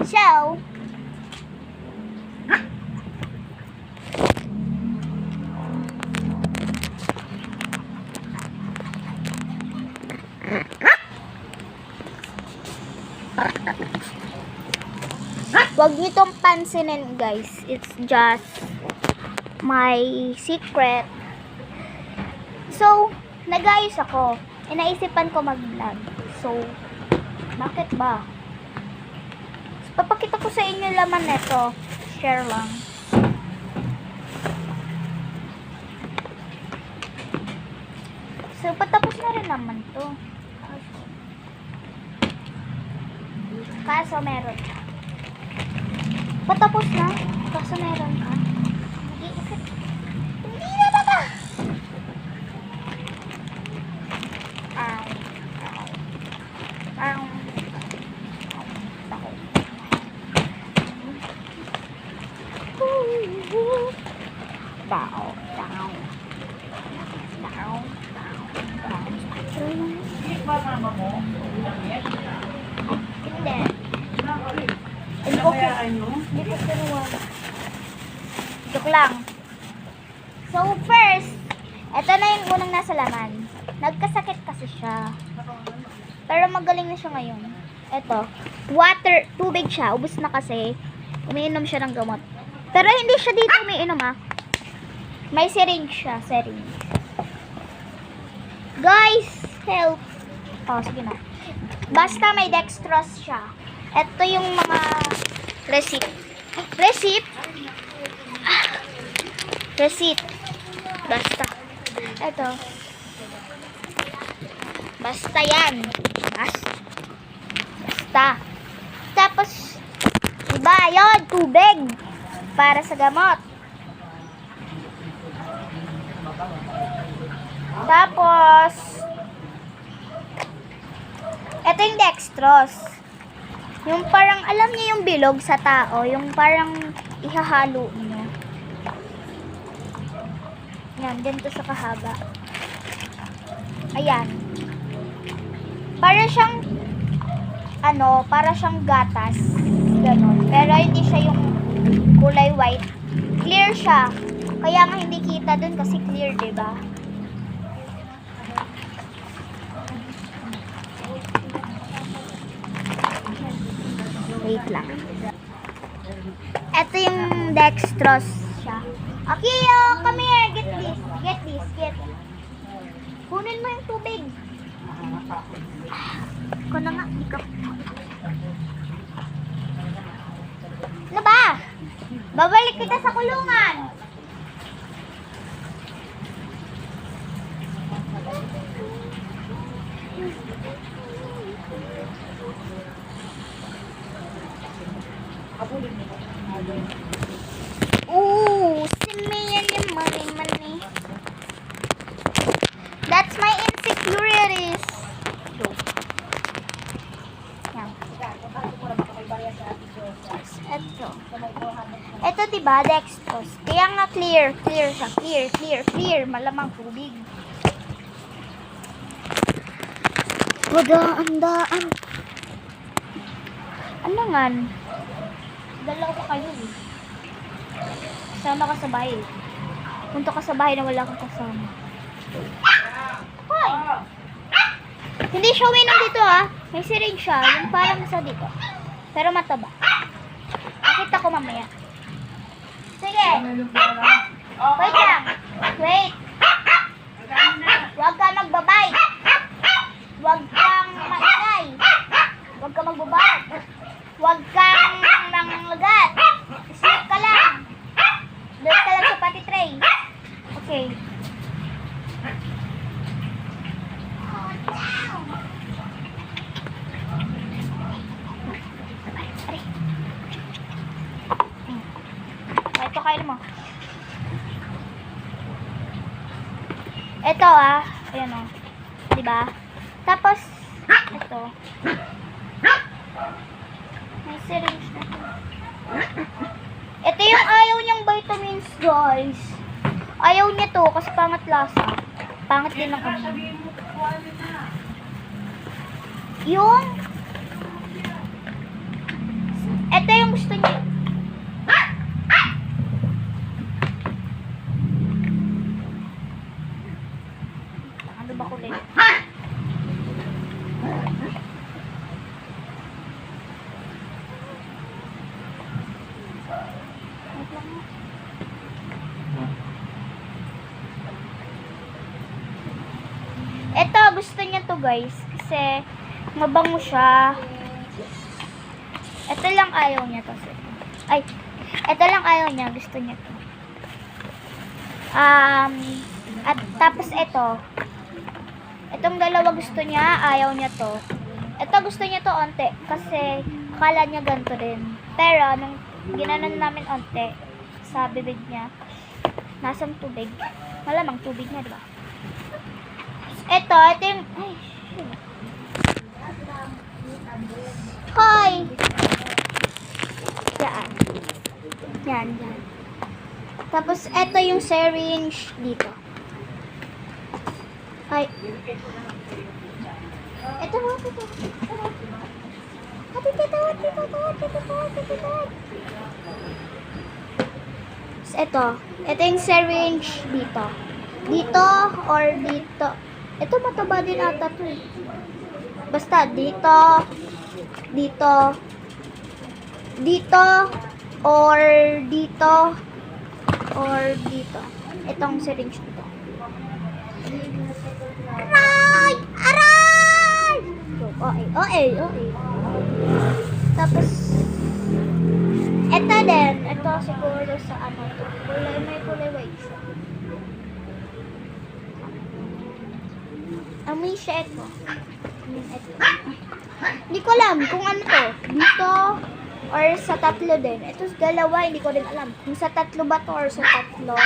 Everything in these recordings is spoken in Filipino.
So, wag niyo itong pansinin, guys. It's just my secret. So, nag-ayos ako. Inaisipan ko mag-vlog. So, bakit ba? Papakita ko sa inyo laman nito. Share lang. So, patapos na rin naman to. Kaso meron ka. Patapos na. Kaso meron ka. Hindi na ba? Hindi ko kinuha. Joke lang. So, first, eto na yung unang nasa laman. Nagkasakit kasi siya. Pero magaling na siya ngayon. Eto, water, tubig siya. Ubus na kasi. Umiinom siya ng gamot. Pero hindi siya dito umiinom May syringe siya, syringe. Guys, help. Oh, sige na. Basta may dextrose siya. Ito yung mga receipt. Receipt? Receipt. Basta. Ito. Basta yan. Basta. Tapos, diba, yun, tubig. Para sa gamot. Tapos, ito yung dextrose. Yung parang, alam niyo yung bilog sa tao, yung parang ihahalo niyo. Yan, ganito sa kahaba. Ayan. Para siyang, para siyang gatas. Ganon. Pero hindi siya yung kulay white. Clear siya. Kaya nga hindi kita dun kasi clear, diba? Wait lang. Ito yung dextrose siya. Akiyo, come here. Get this. Get this. Get. Kunin mo yung tubig. Ako na nga. Ikaw. Ano ba? Babalik kita sa kulungan. Ooh, simiyan yung money. That's my insecurities. Yan. Ito diba, dextrose. Kaya nga clear siya. Clear. Malamang tubig. Daan. Ano nga? Dalawa ka kayo Sama ka sa bahay. Punta ka sa bahay na wala kang kasama. Hoy! Hindi siya uminom dito May syringe siya. Yung parang nasa dito. Pero mataba. Nakita ko mamaya. Sige. Wait lang. Wait. Huwag ka magbabite. Huwag kang maingay. Huwag ka magbabite. Huwag kang nanglagat. Sleep ka lang. Doon ka lang sa potty tray. Okay. Ito kain mo. Ito ayan diba? Tapos ito. May syringe na to. Ito yung ayaw niyang vitamins, guys. Ayaw niya to kasi pangat lasa. Pangat din ang yung Ito yung gusto niya. Ano ba kulay? Wait lang nga. Ito, gusto niya to guys. Kasi, mabango siya. Ito lang ayaw niya to. Ay, ito lang ayaw niya. Gusto niya to. At tapos ito. Itong dalawa gusto niya. Ayaw niya to. Ito gusto niya to onte. Kasi, akala niya ganito din. Pero, nung ginanon namin onte, sa bibig niya, nasang tubig. Malamang tubig niya, diba? Ito yung... Ay, shit. Hoy! Yan. Yan. Tapos, ito yung syringe dito. Ay. Ito. Ito yung syringe dito. Dito or dito. Ito mataba din ata to eh. Basta dito, or dito. Itong syringe dito. Aray! Okay. Tapos, ito din. Ito siguro sa ano to. May kulay white siya. Amoy siya ito. Hindi ko alam kung ano to. Dito or sa tatlo din. Ito sa dalawa, hindi ko din alam. Kung sa tatlo ba to or sa tatlo.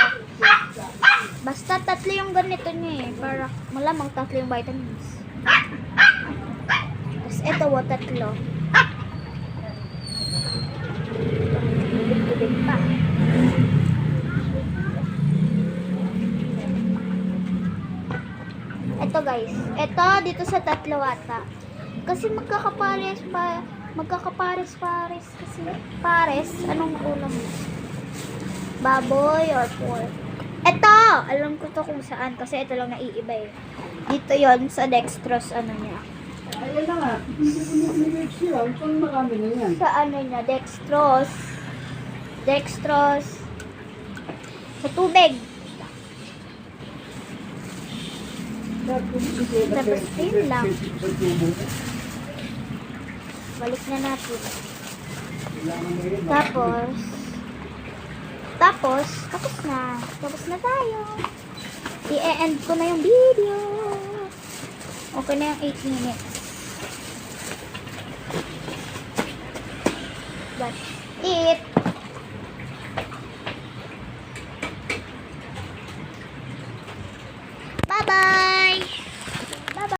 Basta tatlo yung ganito niya eh. Para malamang tatlo yung vitamins. Tapos ito tatlo. Tubig pa. Ito guys. Ito dito sa tatlo ata. Kasi magkakapares kasi pares. Anong ulam mo? Baboy or pork? Ito! Alam ko to kung saan kasi ito lang naiiba eh. Dito yon sa dextrose ano niya. Ayun na nga. Saan marami na yan? Sa ano niya, dextrose. Sa tubig. Tapos yun lang. Balik na natin. Tapos na tayo. I-end ko na yung video. Okay na yung 8 minutes. That's it. Bye-bye!